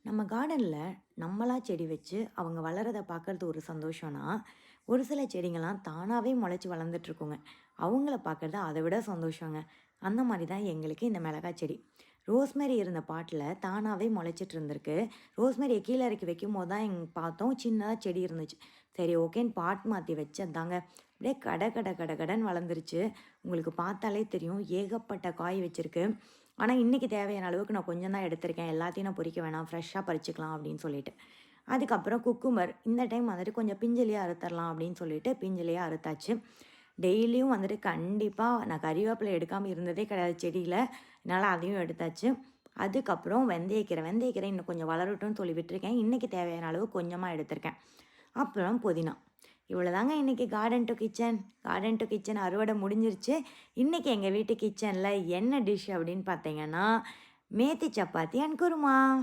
நம்ம கார்டனில் நம்மளா செடி வச்சு அவங்க வளரதை பார்க்கறது ஒரு சந்தோஷம்னா, ஒரு சில செடிங்கள்லாம் தானாகவே முளைச்சி வளர்ந்துட்டுருக்குங்க. அவங்கள பார்க்கறது அதை விட சந்தோஷங்க. அந்த மாதிரி தான் எங்களுக்கு இந்த மிளகாய் செடி. ரோஸ்மேரி இருந்த பாட்டில் தானாகவே முளைச்சிட்டு இருந்திருக்கு. ரோஸ்மேரியை கீழே இறக்கி வைக்கும்போது தான் பார்த்தோம் சின்னதாக செடி இருந்துச்சு. சரி ஓகேன்னு பாட் மாற்றி வச்சதாங்க. அப்படியே கட கட கட கடன்னு வளர்ந்துருச்சு. உங்களுக்கு பார்த்தாலே தெரியும் ஏகப்பட்ட காய் வச்சிருக்கு. ஆனா, இன்னைக்கு தேவையான அளவுக்கு நான் கொஞ்சம் தான் எடுத்திருக்கேன். எல்லாத்தையும் நான் பொறிக்க வேணாம். ஃப்ரெஷ்ஷா பறிச்சுக்கலாம் அப்படின்னு சொல்லிட்டு. அதுக்கப்புறம் குக்கும்பர். இந்த டைம் வந்துட்டு கொஞ்சம் பிஞ்சிலேயே அறுத்தரலாம் அப்படின்னு சொல்லிட்டு பிஞ்சிலேயே அறுத்தாச்சு. டெய்லியும் வந்துட்டு கண்டிப்பா நான் கறிவேப்பிலை எடுக்காம இருந்ததே கிடையாது செடியில. அதனால அதையும் எடுத்தாச்சு. அதுக்கப்புறம் வெந்தயக்கீரை. வெந்தயக்கீரை இன்னும் கொஞ்சம் வளரட்டும்னு சொல்லி விட்டுருக்கேன். இன்னைக்கு தேவையான அளவு கொஞ்சமா எடுத்திருக்கேன். அப்புறம் புதினா. இவ்வளோதாங்க இன்னைக்கு கார்டன் டு கிச்சன் அறுவடை முடிஞ்சிருச்சு. இன்னைக்கு எங்க வீட்டு கிச்சன்ல என்ன டிஷ் அப்படின்னு பார்த்தீங்கன்னா, மேத்தி சப்பாத்தி அண்ட் குருமா.